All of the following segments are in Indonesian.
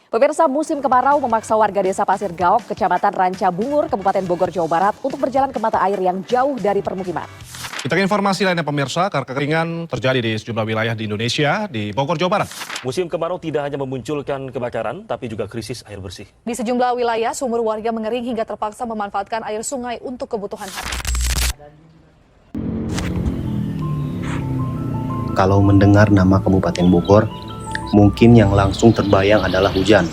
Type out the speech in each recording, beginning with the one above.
Pemirsa, musim kemarau memaksa warga desa Pasir Gaok, Kecamatan Ranca Bungur, Kabupaten Bogor, Jawa Barat untuk berjalan ke mata air yang jauh dari permukiman. Kita ke informasi lainnya pemirsa, kekeringan terjadi di sejumlah wilayah di Indonesia, di Bogor, Jawa Barat. Musim kemarau tidak hanya memunculkan kebakaran, tapi juga krisis air bersih. Di sejumlah wilayah, sumur warga mengering hingga terpaksa memanfaatkan air sungai untuk kebutuhan harian. Kalau mendengar nama Kabupaten Bogor, mungkin yang langsung terbayang adalah hujan.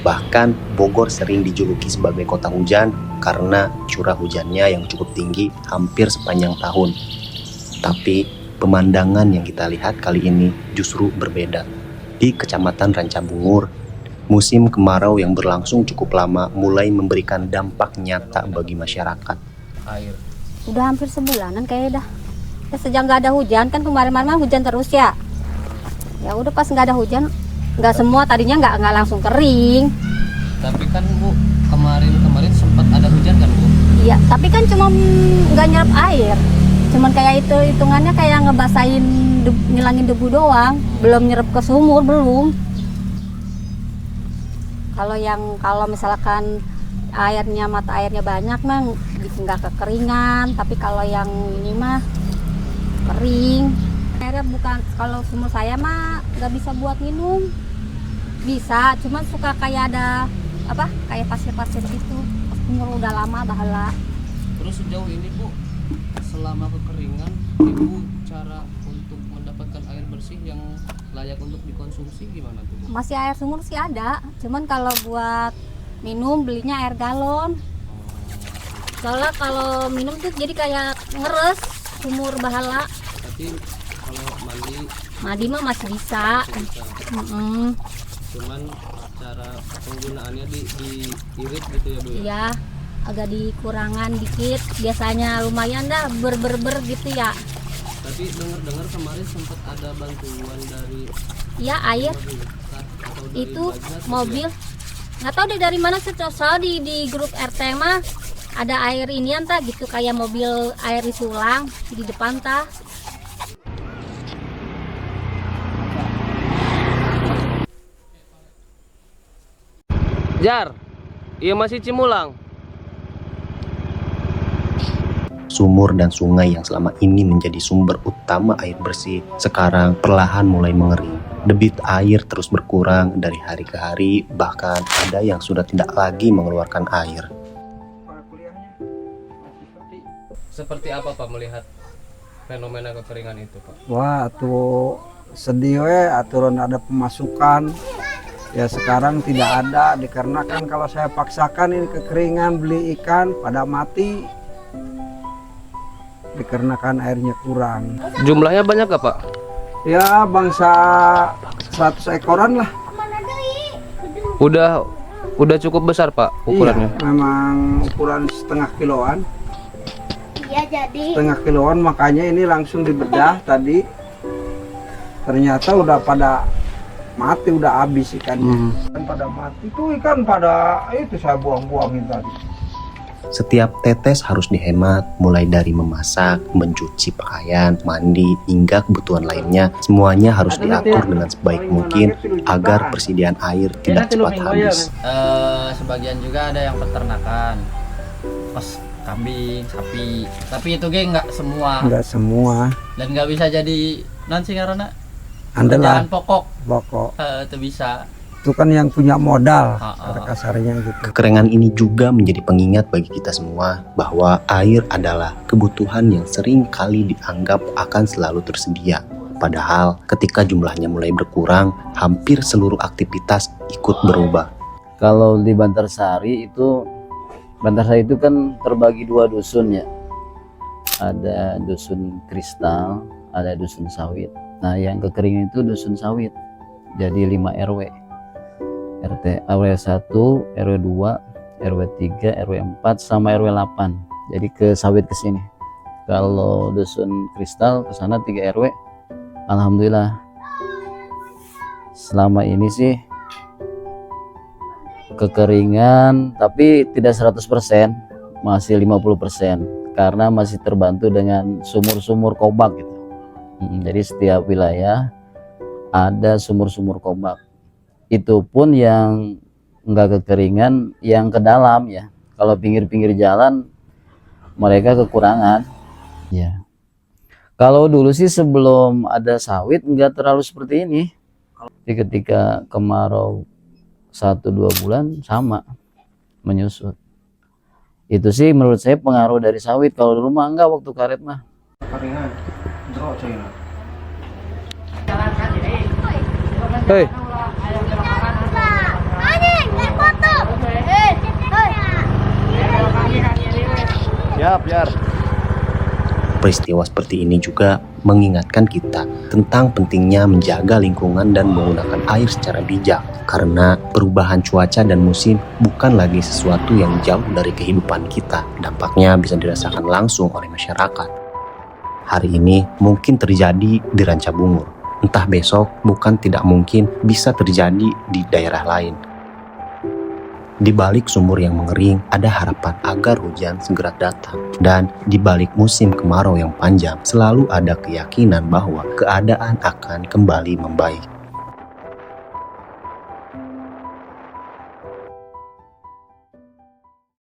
Bahkan Bogor sering dijuluki sebagai kota hujan karena curah hujannya yang cukup tinggi hampir sepanjang tahun. Tapi pemandangan yang kita lihat kali ini justru berbeda. Di Kecamatan Ranca Bungur, musim kemarau yang berlangsung cukup lama mulai memberikan dampak nyata bagi masyarakat. Udah hampir sebulanan kayaknya dah. Ya, sejak nggak ada hujan, kan kemarin-kemarin hujan terus ya. Ya udah pas nggak ada hujan, nggak semua tadinya nggak langsung kering. Tapi kan Bu, kemarin sempat ada hujan kan Bu? Iya, tapi kan cuma nggak nyerap air. Cuman kayak itu hitungannya kayak ngebasahin, ngilangin debu doang. Belum nyerap ke sumur, belum. Kalau misalkan mata airnya banyak mah nggak kekeringan. Tapi kalau yang ini mah kering. Airnya bukan, kalau sumur saya mah nggak bisa buat minum. Bisa, cuman suka kayak ada kayak pasir-pasir gitu. Sumur udah lama bahala. Terus sejauh ini Bu, selama kekeringan, Ibu cara untuk mendapatkan air bersih yang layak untuk dikonsumsi gimana tuh Bu? Masih air sumur sih ada, cuman kalau buat minum belinya air galon. Soalnya kalau minum tuh jadi kayak ngeres sumur bahala. Tapi kalau mandi mah masih bisa. Cuman cara penggunaannya diirit gitu ya Bu? Iya, agak dikurangan dikit. Biasanya lumayan dah ber gitu ya. Tapi dengar kemarin sempat ada bantuan dari air atau dari itu Basnas, mobil. Nggak tahu deh dari mana sih, soalnya di grup RT mah ada air inian tah gitu, kayak mobil air disulang di depan tah. Jar, iya masih Cimulang. Sumur dan sungai yang selama ini menjadi sumber utama air bersih sekarang perlahan mulai mengering. Debit air terus berkurang dari hari ke hari, bahkan ada yang sudah tidak lagi mengeluarkan air. Seperti apa Pak melihat fenomena kekeringan itu Pak? Wah, tuh sedih aturan ada pemasukan. Ya sekarang tidak ada, dikarenakan kalau saya paksakan ini kekeringan beli ikan pada mati. Dikarenakan airnya kurang. Jumlahnya banyak gak Pak? Ya bangsa 100 ekoran lah. Udah cukup besar Pak ukurannya? Iya, memang ukuran setengah kiloan. Iya jadi. Setengah kiloan, makanya ini langsung dibedah tadi. Ternyata udah pada mati, udah habis ikannya. Ikan pada mati, tuh ikan pada itu saya buang-buangin tadi. Setiap tetes harus dihemat, mulai dari memasak, mencuci pakaian, mandi, hingga kebutuhan lainnya. Semuanya harus diatur dengan sebaik mungkin agar persediaan air tidak cepat habis. Sebagian juga ada yang peternakan, pas kambing, sapi. Tapi itu nggak semua. Nggak semua. Dan nggak bisa jadi nanti karena Andalan pokok. Pokok. Itu bisa. Itu kan yang punya modal, pada kasarnya gitu. Kekeringan ini juga menjadi pengingat bagi kita semua bahwa air adalah kebutuhan yang sering kali dianggap akan selalu tersedia. Padahal ketika jumlahnya mulai berkurang, hampir seluruh aktivitas ikut berubah. Kalau di Bantarsari itu kan terbagi dua dusun ya. Ada dusun Kristal, ada dusun Sawit. Nah yang kekeringan itu dusun Sawit. Jadi 5 RW. RT RW 1, RW 2, RW 3, RW 4 sama RW 8. Jadi ke Sawit ke sini. Kalau dusun Kristal ke sana 3 RW. Alhamdulillah. Selama ini sih kekeringan tapi tidak 100%, masih 50% karena masih terbantu dengan sumur-sumur kobak gitu. Jadi setiap wilayah ada sumur-sumur kobak. Itu pun yang nggak kekeringan, yang ke dalam ya. Kalau pinggir-pinggir jalan mereka kekurangan. Ya. Kalau dulu sih sebelum ada sawit nggak terlalu seperti ini. Jadi ketika kemarau 1-2 bulan sama menyusut. Itu sih menurut saya pengaruh dari sawit. Kalau dulu mah enggak, waktu karet mah. Keringan. Drop China. Hei. Siap, biar. Peristiwa seperti ini juga mengingatkan kita tentang pentingnya menjaga lingkungan dan menggunakan air secara bijak, karena perubahan cuaca dan musim bukan lagi sesuatu yang jauh dari kehidupan kita. Dampaknya bisa dirasakan langsung oleh masyarakat. Hari ini mungkin terjadi di Ranca Bungur, entah besok bukan tidak mungkin bisa terjadi di daerah lain. Di balik sumur yang mengering, ada harapan agar hujan segera datang. Dan di balik musim kemarau yang panjang, selalu ada keyakinan bahwa keadaan akan kembali membaik.